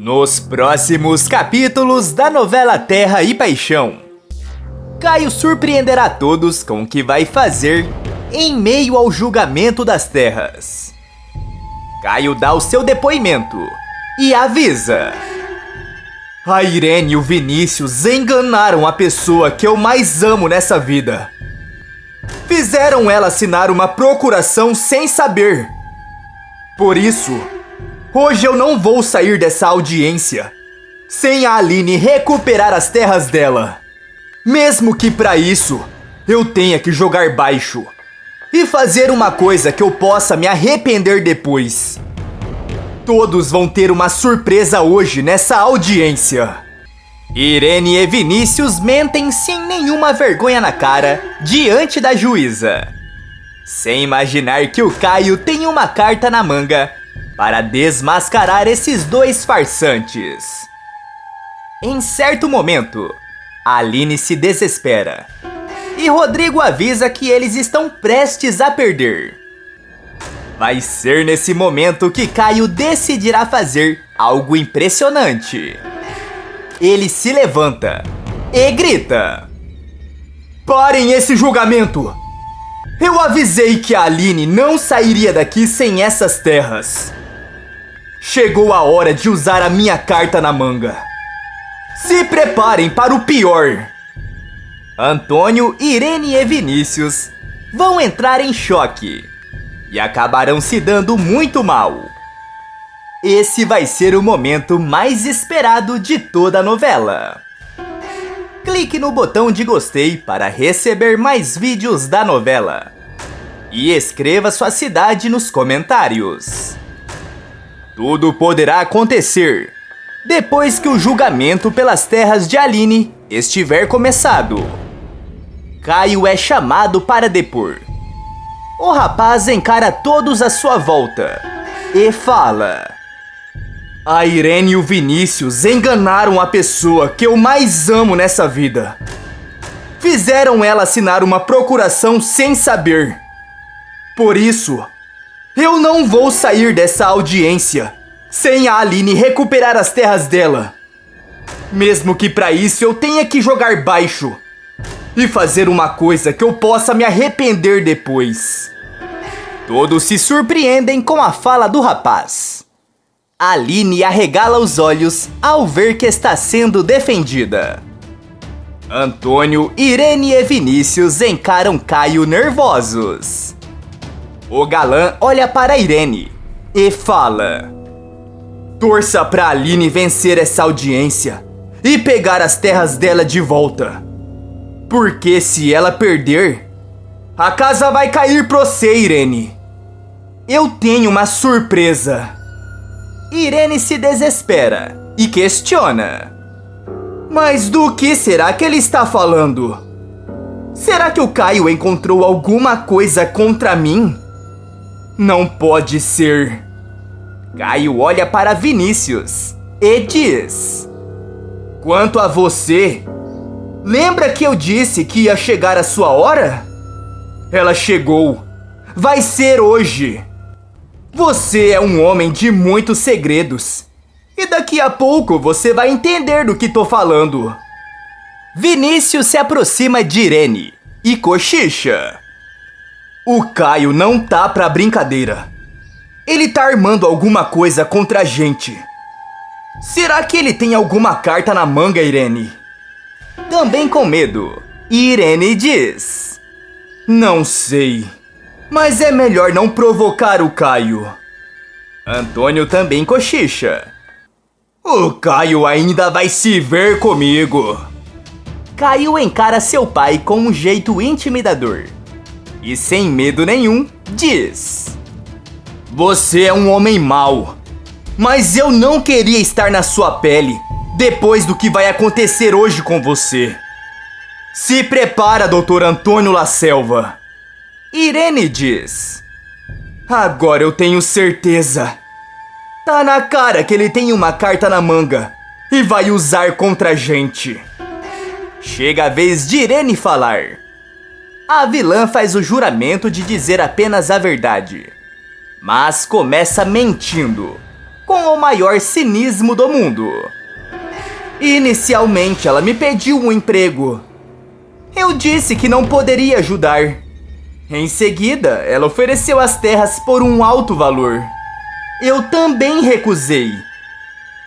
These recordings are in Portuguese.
Nos próximos capítulos da novela Terra e Paixão, Caio surpreenderá todos com o que vai fazer em meio ao julgamento das terras. Caio dá o seu depoimento e avisa: a Irene e o Vinícius enganaram a pessoa que eu mais amo nessa vida. Fizeram ela assinar uma procuração sem saber. Por isso, hoje eu não vou sair dessa audiência sem a Aline recuperar as terras dela. Mesmo que para isso eu tenha que jogar baixo e fazer uma coisa que eu possa me arrepender depois. Todos vão ter uma surpresa hoje nessa audiência. Irene e Vinícius mentem sem nenhuma vergonha na cara diante da juíza, sem imaginar que o Caio tem uma carta na manga para desmascarar esses dois farsantes. Em certo momento, Aline se desespera e Rodrigo avisa que eles estão prestes a perder. Vai ser nesse momento que Caio decidirá fazer algo impressionante. Ele se levanta e grita: parem esse julgamento! Eu avisei que a Aline não sairia daqui sem essas terras. Chegou a hora de usar a minha carta na manga. Se preparem para o pior. Antônio, Irene e Vinícius vão entrar em choque e acabarão se dando muito mal. Esse vai ser o momento mais esperado de toda a novela. Clique no botão de gostei para receber mais vídeos da novela. E escreva sua cidade nos comentários. Tudo poderá acontecer depois que o julgamento pelas terras de Aline estiver começado. Caio é chamado para depor. O rapaz encara todos à sua volta e fala: a Irene e o Vinícius enganaram a pessoa que eu mais amo nessa vida. Fizeram ela assinar uma procuração sem saber. Por isso, eu não vou sair dessa audiência sem a Aline recuperar as terras dela. Mesmo que para isso eu tenha que jogar baixo e fazer uma coisa que eu possa me arrepender depois. Todos se surpreendem com a fala do rapaz. Aline arregala os olhos ao ver que está sendo defendida. Antônio, Irene e Vinícius encaram Caio nervosos. O galã olha para Irene e fala: torça pra Aline vencer essa audiência e pegar as terras dela de volta. Porque se ela perder, a casa vai cair pra você, Irene. Eu tenho uma surpresa. Irene se desespera e questiona: mas do que será que ele está falando? Será que o Caio encontrou alguma coisa contra mim? Não pode ser. Caio olha para Vinícius e diz: quanto a você, lembra que eu disse que ia chegar a sua hora? Ela chegou. Vai ser hoje. Você é um homem de muitos segredos. E daqui a pouco você vai entender do que tô falando. Vinícius se aproxima de Irene e cochicha: o Caio não tá pra brincadeira. Ele tá armando alguma coisa contra a gente. Será que ele tem alguma carta na manga, Irene? Também com medo, Irene diz: não sei. Mas é melhor não provocar o Caio. Antônio também cochicha: o Caio ainda vai se ver comigo. Caio encara seu pai com um jeito intimidador e sem medo nenhum diz: você é um homem mau, mas eu não queria estar na sua pele depois do que vai acontecer hoje com você. Se prepara, Dr. Antônio La Selva. Irene diz: agora eu tenho certeza. Tá na cara que ele tem uma carta na manga e vai usar contra a gente. Chega a vez de Irene falar. A vilã faz o juramento de dizer apenas a verdade, mas começa mentindo com o maior cinismo do mundo. Inicialmente, ela me pediu um emprego. Eu disse que não poderia ajudar. Em seguida, ela ofereceu as terras por um alto valor. Eu também recusei.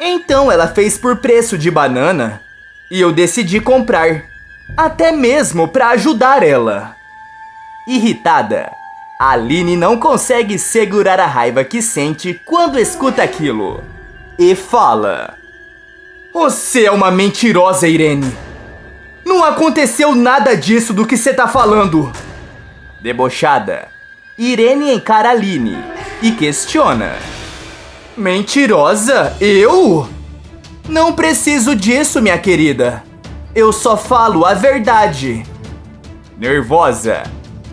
Então ela fez por preço de banana e eu decidi comprar, até mesmo para ajudar ela. Irritada, Aline não consegue segurar a raiva que sente quando escuta aquilo e fala: "Você é uma mentirosa, Irene. Não aconteceu nada disso do que você tá falando." Debochada, Irene encara Aline e questiona: "Mentirosa? Eu? Não preciso disso, minha querida. Eu só falo a verdade." Nervosa,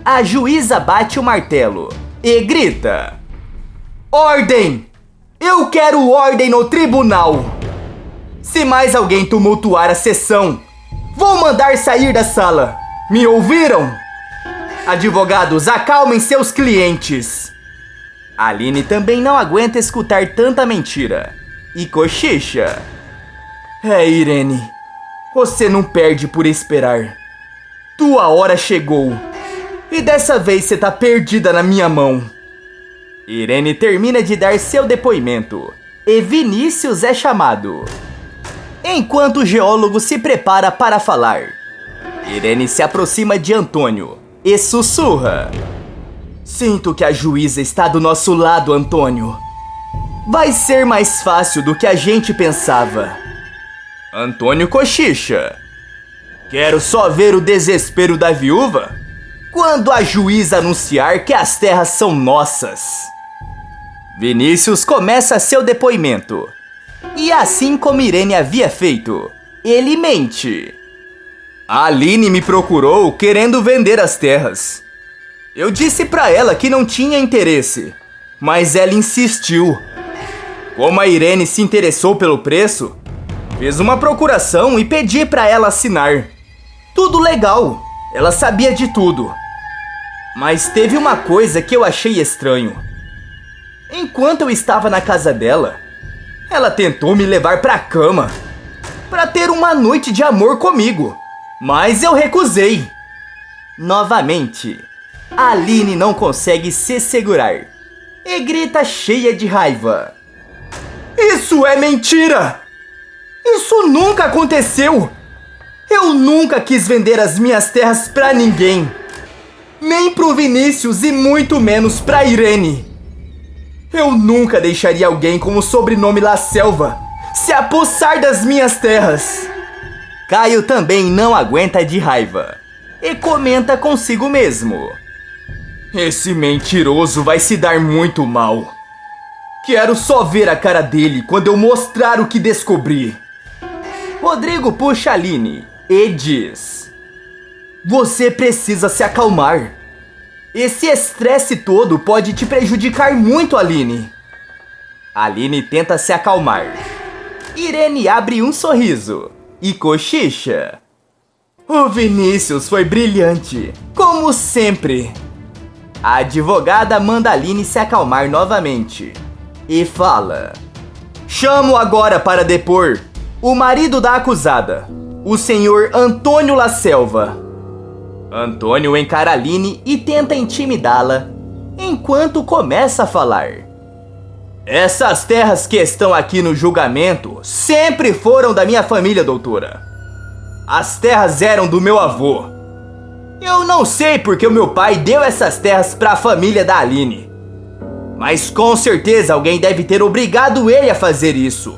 a juíza bate o martelo e grita: "Ordem! Eu quero ordem no tribunal! Se mais alguém tumultuar a sessão, vou mandar sair da sala. Me ouviram? Advogados, acalmem seus clientes." Aline também não aguenta escutar tanta mentira e cochicha: Irene, você não perde por esperar. Tua hora chegou. E dessa vez você tá perdida na minha mão." Irene termina de dar seu depoimento e Vinícius é chamado. Enquanto o geólogo se prepara para falar, Irene se aproxima de Antônio e sussurra: "Sinto que a juíza está do nosso lado, Antônio. Vai ser mais fácil do que a gente pensava." Antônio cochicha: "Quero só ver o desespero da viúva quando a juíza anunciar que as terras são nossas." Vinícius começa seu depoimento. E assim como Irene havia feito, ele mente. "A Aline me procurou querendo vender as terras. Eu disse pra ela que não tinha interesse, mas ela insistiu. Como a Irene se interessou pelo preço, fiz uma procuração e pedi pra ela assinar. Tudo legal, ela sabia de tudo. Mas teve uma coisa que eu achei estranho. Enquanto eu estava na casa dela, ela tentou me levar pra cama pra ter uma noite de amor comigo, mas eu recusei." Novamente, Aline não consegue se segurar e grita cheia de raiva: "Isso é mentira! Isso nunca aconteceu! Eu nunca quis vender as minhas terras pra ninguém, nem pro Vinícius e muito menos pra Irene. Eu nunca deixaria alguém com o sobrenome La Selva se apossar das minhas terras." Caio também não aguenta de raiva e comenta consigo mesmo: "Esse mentiroso vai se dar muito mal. Quero só ver a cara dele quando eu mostrar o que descobri." Rodrigo puxa Aline e diz: "Você precisa se acalmar. Esse estresse todo pode te prejudicar muito, Aline." Aline tenta se acalmar. Irene abre um sorriso e cochicha: "O Vinícius foi brilhante, como sempre." A advogada manda Aline se acalmar novamente e fala: "Chamo agora para depor o marido da acusada, o senhor Antônio La Selva." Antônio encara Aline e tenta intimidá-la, enquanto começa a falar: "Essas terras que estão aqui no julgamento sempre foram da minha família, doutora. As terras eram do meu avô. Eu não sei porque o meu pai deu essas terras para a família da Aline, mas com certeza alguém deve ter obrigado ele a fazer isso.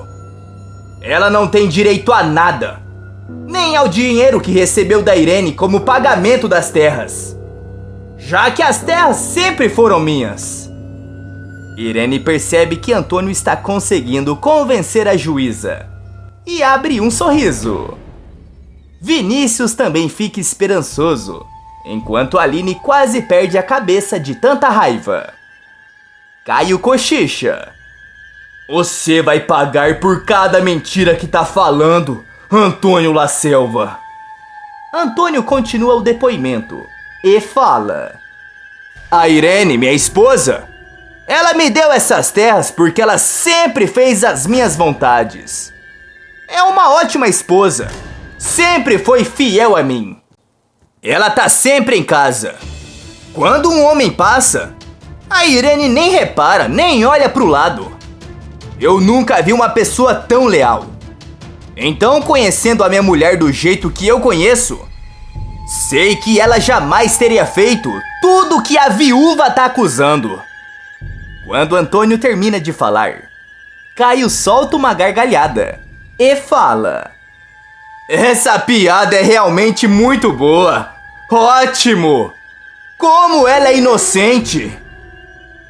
Ela não tem direito a nada, nem ao dinheiro que recebeu da Irene como pagamento das terras, já que as terras sempre foram minhas." Irene percebe que Antônio está conseguindo convencer a juíza e abre um sorriso. Vinícius também fica esperançoso, enquanto Aline quase perde a cabeça de tanta raiva. Caio cochicha: "Você vai pagar por cada mentira que tá falando, Antônio La Selva." Antônio continua o depoimento e fala: "A Irene, minha esposa, Ela me deu essas terras porque ela sempre fez as minhas vontades. É uma ótima esposa. Sempre foi fiel a mim. Ela tá sempre em casa. Quando um homem passa, a Irene nem repara, nem olha pro lado. Eu nunca vi uma pessoa tão leal. Então, conhecendo a minha mulher do jeito que eu conheço, sei que ela jamais teria feito tudo que a viúva tá acusando. Quando Antônio termina de falar, Caio solta uma gargalhada e fala: essa piada é realmente muito boa. Ótimo! Como ela é inocente!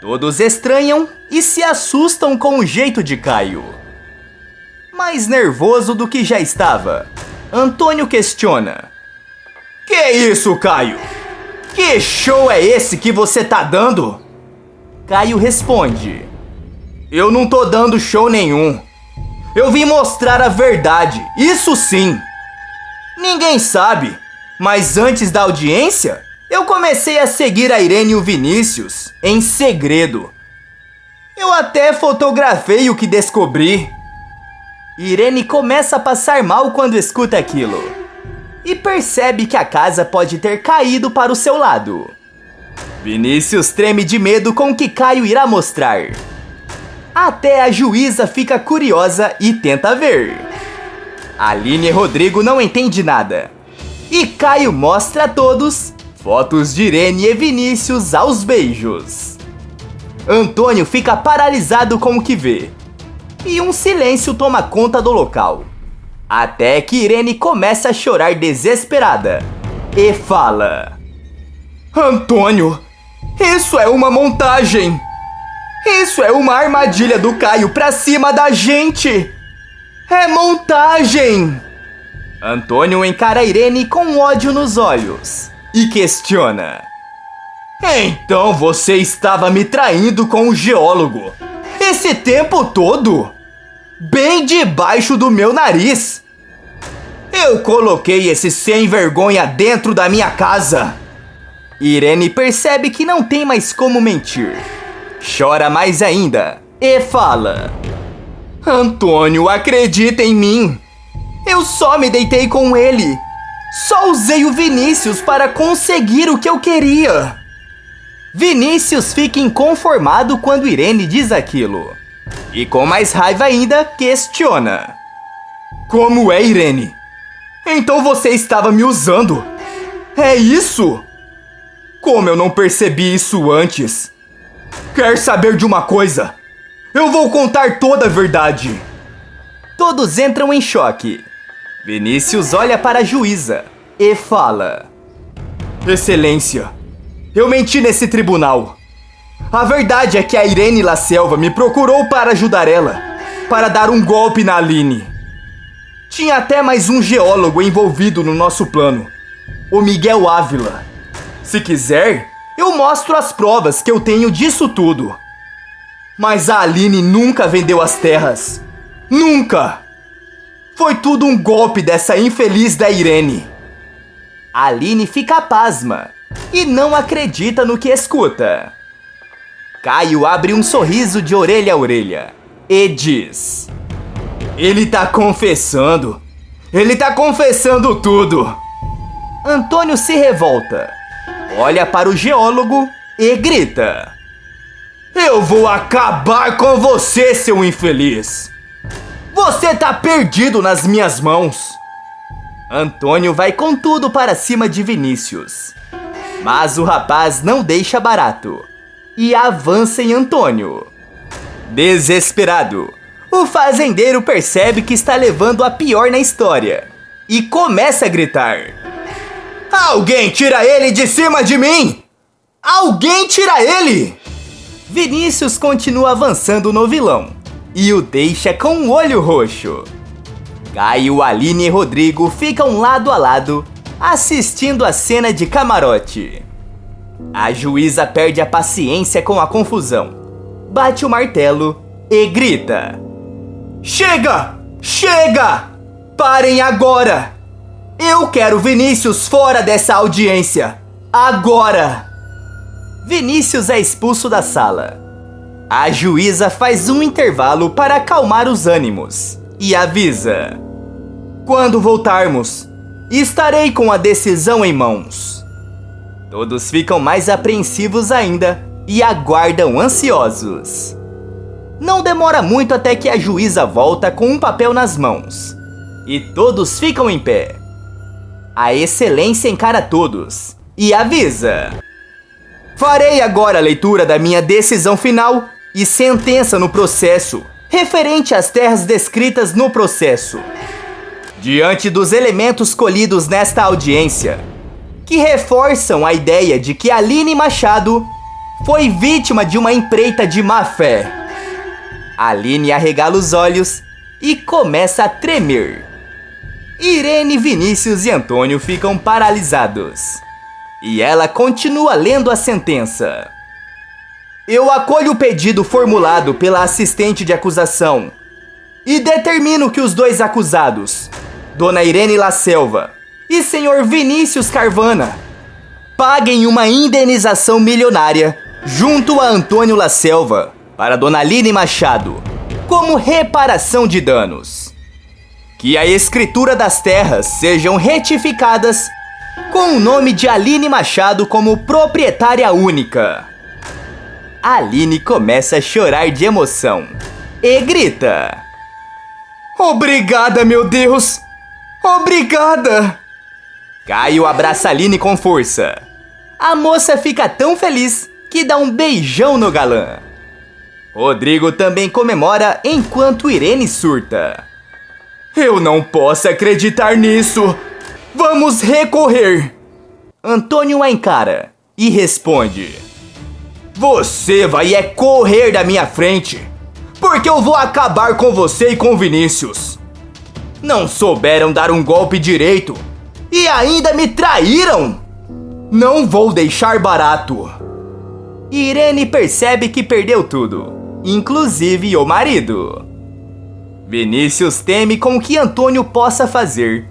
Todos estranham e se assustam com o jeito de Caio. Mais nervoso do que já estava, Antônio questiona: que isso, Caio? Que show é esse que você tá dando? Caio responde: eu não tô dando show nenhum. Eu vim mostrar a verdade, isso sim. Ninguém sabe, mas antes da audiência, eu comecei a seguir a Irene e o Vinícius em segredo. Eu até fotografei o que descobri. Irene começa a passar mal quando escuta aquilo e percebe que a casa pode ter caído para o seu lado. Vinícius treme de medo com o que Caio irá mostrar. Até a juíza fica curiosa e tenta ver. Aline e Rodrigo não entendem nada. E Caio mostra a todos fotos de Irene e Vinícius aos beijos. Antônio fica paralisado com o que vê. E um silêncio toma conta do local. Até que Irene começa a chorar desesperada e fala: Antônio, isso é uma montagem! Isso é uma armadilha do Caio pra cima da gente! É montagem! Antônio encara Irene com ódio nos olhos e questiona: então você estava me traindo com o geólogo esse tempo todo? Bem debaixo do meu nariz! Eu coloquei esse sem vergonha dentro da minha casa! Irene percebe que não tem mais como mentir. Chora mais ainda e fala: Antônio, acredita em mim! Eu só me deitei com ele! Só usei o Vinícius para conseguir o que eu queria! Vinícius fica inconformado quando Irene diz aquilo. E com mais raiva ainda, questiona: como é, Irene? Então você estava me usando? É isso? Como eu não percebi isso antes? Quer saber de uma coisa? Eu vou contar toda a verdade. Todos entram em choque. Vinícius olha para a juíza e fala: Excelência, eu menti nesse tribunal. A verdade é que a Irene La Selva me procurou para ajudar ela, para dar um golpe na Aline. Tinha até mais um geólogo envolvido no nosso plano, o Miguel Ávila. Se quiser, eu mostro as provas que eu tenho disso tudo. Mas a Aline nunca vendeu as terras. Nunca! Foi tudo um golpe dessa infeliz da Irene. A Aline fica pasma e não acredita no que escuta. Caio abre um sorriso de orelha a orelha e diz: Ele tá confessando! Ele tá confessando tudo! Antônio se revolta, olha para o geólogo e grita: Eu vou acabar com você, seu infeliz! Você tá perdido nas minhas mãos! Antônio vai com tudo para cima de Vinícius. Mas o rapaz não deixa barato e avança em Antônio. Desesperado, o fazendeiro percebe que está levando a pior na história e começa a gritar: Alguém tira ele de cima de mim! Alguém tira ele! Vinícius continua avançando no vilão e o deixa com um olho roxo. Caio, Aline e Rodrigo ficam lado a lado, assistindo a cena de camarote. A juíza perde a paciência com a confusão, bate o martelo e grita: Chega! Chega! Parem agora! Eu quero Vinícius fora dessa audiência! Agora! Vinícius é expulso da sala. A juíza faz um intervalo para acalmar os ânimos e avisa: quando voltarmos, estarei com a decisão em mãos. Todos ficam mais apreensivos ainda e aguardam ansiosos. Não demora muito até que a juíza volta com um papel nas mãos e todos ficam em pé. A excelência encara todos e avisa: farei agora a leitura da minha decisão final e sentença no processo referente às terras descritas no processo. Diante dos elementos colhidos nesta audiência, que reforçam a ideia de que Aline Machado foi vítima de uma empreita de má fé, Aline arregala os olhos e começa a tremer. Irene, Vinícius e Antônio ficam paralisados. E ela continua lendo a sentença. Eu acolho o pedido formulado pela assistente de acusação e determino que os dois acusados, Dona Irene La Selva e Senhor Vinícius Carvana, paguem uma indenização milionária junto a Antônio La Selva para Dona Aline Machado, como reparação de danos. Que a escritura das terras sejam retificadas com o nome de Aline Machado como proprietária única. Aline começa a chorar de emoção e grita: obrigada, meu Deus! Obrigada! Caio abraça Aline com força. A moça fica tão feliz que dá um beijão no galã. Rodrigo também comemora enquanto Irene surta. Eu não posso acreditar nisso! Vamos recorrer! Antônio a encara e responde: você vai correr da minha frente, porque eu vou acabar com você e com Vinícius. Não souberam dar um golpe direito e ainda me traíram! Não vou deixar barato! Irene percebe que perdeu tudo, inclusive o marido. Vinícius teme com o que Antônio possa fazer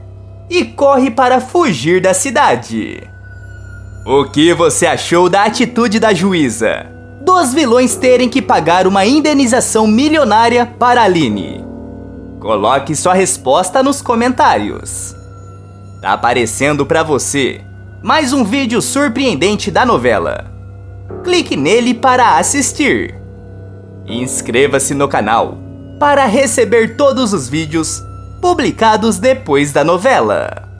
e corre para fugir da cidade. O que você achou da atitude da juíza? Dos vilões terem que pagar uma indenização milionária para Aline? Coloque sua resposta nos comentários. Tá aparecendo para você mais um vídeo surpreendente da novela. Clique nele para assistir. Inscreva-se no canal para receber todos os vídeos publicados depois da novela.